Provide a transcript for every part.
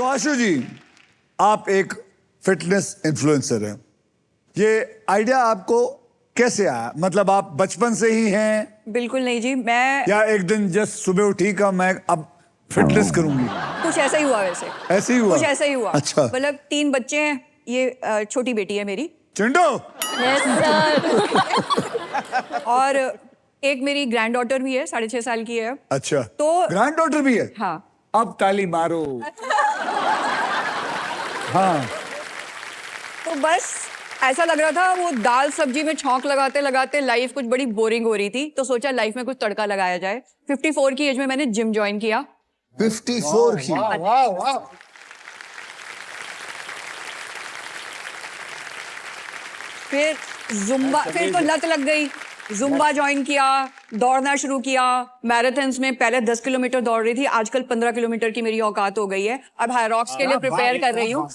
तो आशु जी, आप एक फिटनेस इन्फ्लुएंसर हैं। ये आइडिया आपको कैसे आया? मतलब आप बचपन से ही हैं? बिल्कुल नहीं जी, मैं या एक दिन जस्ट सुबह उठी का मैं अब फिटनेस करूंगी? कुछ ऐसा ही हुआ वैसे। ऐसे ही हुआ? कुछ ऐसा ही हुआ। अच्छा। मतलब 3 बच्चे हैं, ये छोटी बेटी है मेरी। चिंटू। और एक मेरी ग्रैंड डॉटर भी है, 6.5 साल की है। अच्छा, तो ग्रैंड डॉटर भी है? हाँ। अब ताली मारो। हाँ, तो बस ऐसा लग रहा था, वो दाल सब्जी में छौंक लगाते लगाते लाइफ कुछ बड़ी बोरिंग हो रही थी, तो सोचा लाइफ में कुछ तड़का लगाया जाए। 54 की एज में मैंने जिम ज्वाइन किया। 54 की? वाह वाह। फिर जुम्बा, फिर तो लत लग गई। जुम्बा ज्वाइन किया, दौड़ना शुरू किया। मैराथन्स में पहले 10 किलोमीटर दौड़ रही थी, आजकल 15 किलोमीटर की मेरी औकात हो गई है। अब हाईरॉक्स के लिए प्रिपेयर कर रही हूँ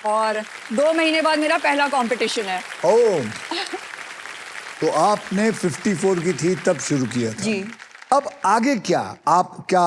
और 2 महीने बाद मेरा पहला कंपटीशन है। ओह, तो आपने 54 की थी तब शुरू किया था? जी। अब आगे क्या? आप क्या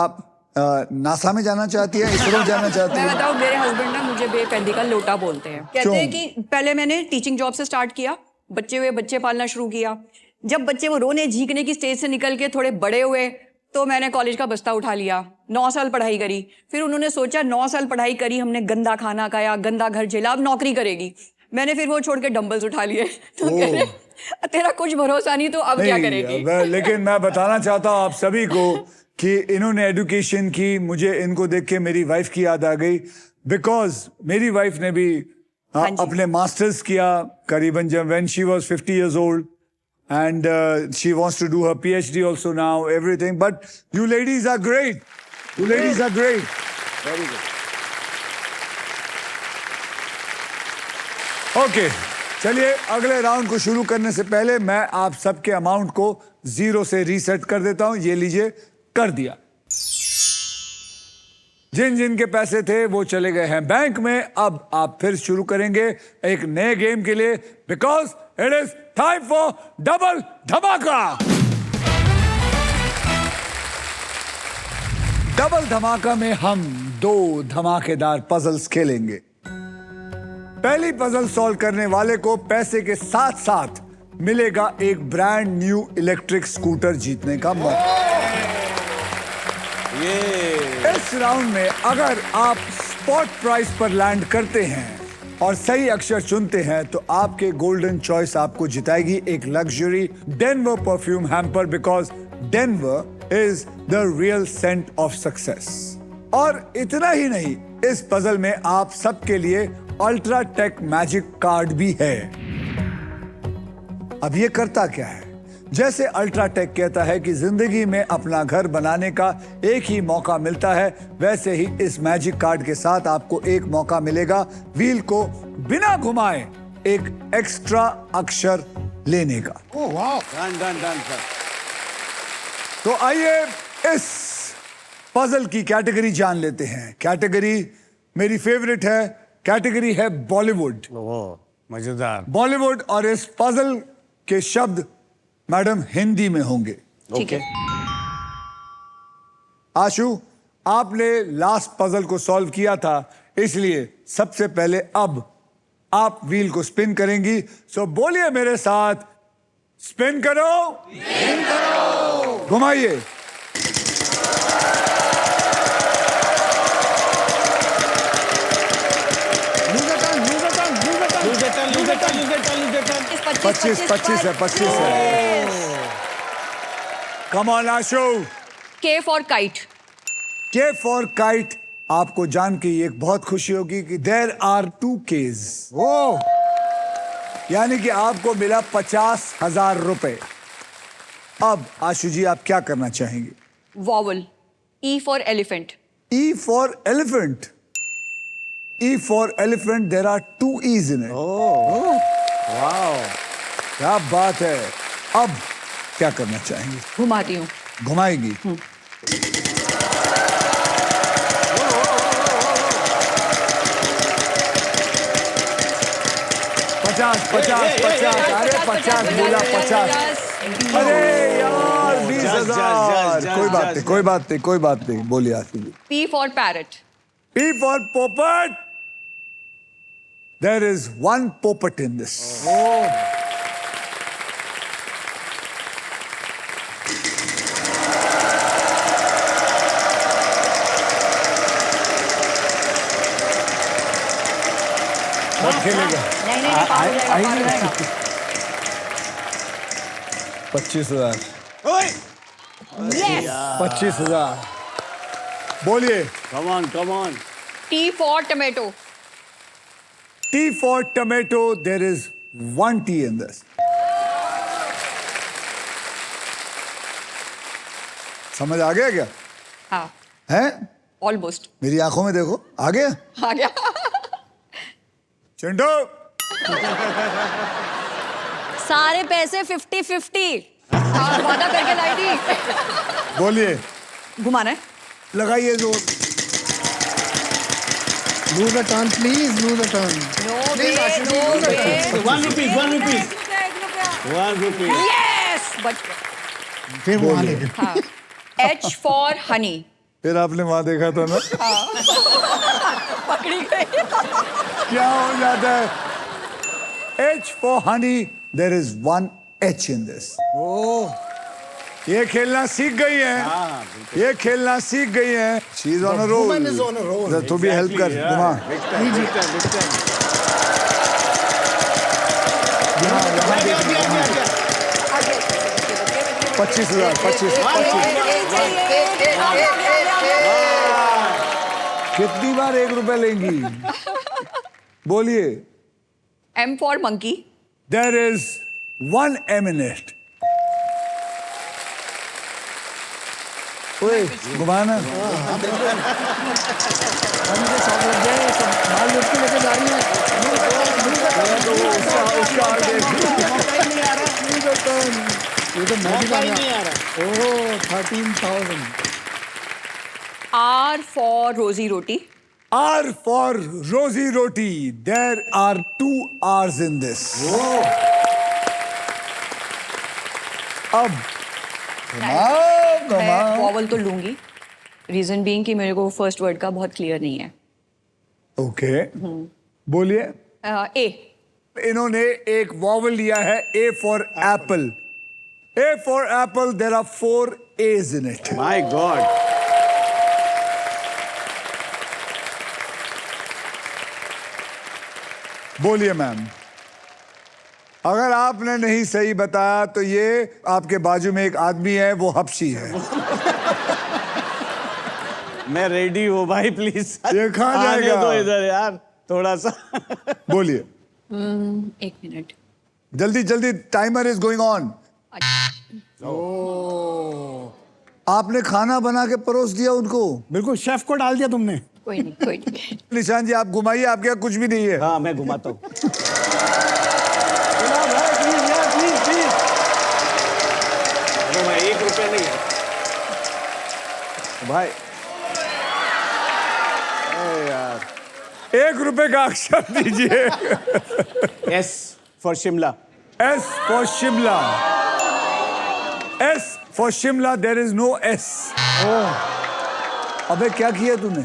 नासा में जाना चाहती है, इसरो जाना चाहती मैं है? बताऊं, मेरे हस्बैंड ना मुझे बेपेंदी का लोटा बोलते हैं। कहते हैं कि पहले मैंने टीचिंग जॉब से स्टार्ट किया, बच्चे हुए, बच्चे पालना शुरू किया। जब बच्चे वो रोने झींकने की स्टेज से निकल के थोड़े बड़े हुए, तो मैंने कॉलेज का बस्ता उठा लिया। 9 साल पढ़ाई करी। फिर उन्होंने सोचा 9 साल पढ़ाई करी हमने, गंदा खाना खाया, गंदा घर झेला, अब नौकरी करेगी। मैंने फिर वो छोड़ के डंबल्स उठा लिए। तो कह रहे तेरा कुछ भरोसा नहीं, तो अब क्या करेगी? लेकिन मैं बताना चाहता हूँ आप सभी को कि इन्होंने एजुकेशन की, मुझे इनको देख के मेरी वाइफ की याद आ गई। बिकॉज मेरी वाइफ ने भी अपने मास्टर्स किया करीबन जब when she was 50 years old and she wants to do her PhD also now, everything. But you ladies are great. You ladies are great. Very good. Okay, चलिए अगले राउंड को शुरू करने से पहले मैं आप सबके अमाउंट को 0 से रीसेट कर देता हूं। ये लीजिए, कर दिया। जिन जिन के पैसे थे वो चले गए हैं बैंक में। अब आप फिर शुरू करेंगे एक नए गेम के लिए, because it is time for double धमाका। डबल धमाका में हम 2 धमाकेदार पजल्स खेलेंगे। पहली पजल सॉल्व करने वाले को पैसे के साथ साथ मिलेगा एक ब्रांड न्यू इलेक्ट्रिक स्कूटर जीतने का मौका। इस राउंड में अगर आप स्पॉट प्राइस पर लैंड करते हैं और सही अक्षर चुनते हैं तो आपके गोल्डन चॉइस आपको जिताएगी एक luxury Denver perfume hamper, because Denver is the real scent of success. और इतना ही नहीं, इस पजल में आप सबके लिए अल्ट्रा टेक मैजिक कार्ड भी है। अब ये करता क्या है? जैसे अल्ट्राटेक कहता है कि जिंदगी में अपना घर बनाने का एक ही मौका मिलता है, वैसे ही इस मैजिक कार्ड के साथ आपको एक मौका मिलेगा व्हील को बिना घुमाए एक एक्स्ट्रा अक्षर लेने का। Oh wow. Done sir. तो आइए इस पजल की कैटेगरी जान लेते हैं। कैटेगरी मेरी फेवरेट है, कैटेगरी है बॉलीवुड। मजेदार। बॉलीवुड, और इस पजल के शब्द मैडम हिंदी में होंगे। ठीक है। आशु, आपने लास्ट पजल को सॉल्व किया था, इसलिए सबसे पहले अब आप व्हील को स्पिन करेंगी। सो बोलिए मेरे साथ, स्पिन करो, स्पिन करो, घुमाइए। पच्चीस है। Come on Ashu. K for kite. K for kite. आपको जान के एक बहुत खुशी होगी कि देयर आर 2 Ks। ओ, यानी कि आपको मिला 50,000 रुपए। अब आशु जी, आप क्या करना चाहेंगे? Vowel. E for elephant. E for elephant. E for elephant, there are 2 E's in it. Wow, क्या बात है। अब क्या करना चाहेंगे? घुमाती हूँ। घुमाएगी। 50 अरे 50 बोला 50। अरे यार 20,000। कोई बात नहीं, कोई बात नहीं, कोई बात नहीं। बोलिए आशु जी। P for parrot. P for Popat. There is one Popat in this. कब खेलेगा? नहीं पार हो जाएगा 25,000। ओए! यस 25,000। बोलिए। Come on, come on. T for tomato. T for tomato. There is one T in this. समझ आ गया क्या? हाँ हैं? ऑलमोस्ट मेरी आंखों में देखो, आ गया? आ गया चिंटू, सारे पैसे 50-50। वादा करके लाई थी। बोलिए। घुमाना है लगाइए जोर। Lose a turn, please. Lose a turn. No way no way 1 rupees, 1 rupees. 1 rupee. Yes बच फिर वहाँ लेके हाँ H for honey. फिर आपने वहां देखा था ना, पकड़ी गई क्या हो जाता है? H for honey. There is one H in this. ये खेलना सीख गई हैं। ये खेलना सीख गई हैं। She is on a roll. woman is on a roll. जरा तू भी हेल्प कर, घुमा। Big time, big time, big time. यहाँ देखिए। 25,000, 25। कितनी बार 1 रुपए लेंगी? बोलिए। M for monkey. There is one M in it. ओए, घुमाना। ये तो मैं भी नहीं आ रहा। ओह 13,000। R for rosy roti. R for rosy roti. There are 2 R's in this. अब मैं वॉवल तो लूंगी, रीजन बीइंग कि मेरे को फर्स्ट वर्ड का बहुत क्लियर नहीं है। ओके, बोलिए। ए इन्होंने एक वॉवल लिया है, A for apple. A for apple. There are 4 A's in it. My God. बोलिए मैम। अगर आपने नहीं सही बताया तो ये आपके बाजू में एक आदमी है, वो हबशी है। मैं रेडी हूँ भाई, प्लीज। ये कहाँ जाएगा? तो इधर यार थोड़ा सा। बोलिए 1 मिनट। जल्दी जल्दी, टाइमर इज गोइंग ऑन। आपने खाना बना के परोस दिया उनको। बिल्कुल शेफ को डाल दिया तुमने। कोई नहीं निशान जी आप घुमाइए, आपके यहाँ कुछ भी नहीं है। हाँ मैं घुमाता हूँ। भाई 1 रुपया नहीं है भाई। यार 1 रुपए का अक्षर दीजिए। S for Shimla. S for Shimla. S for Shimla. There is no S. अबे क्या किया तूने?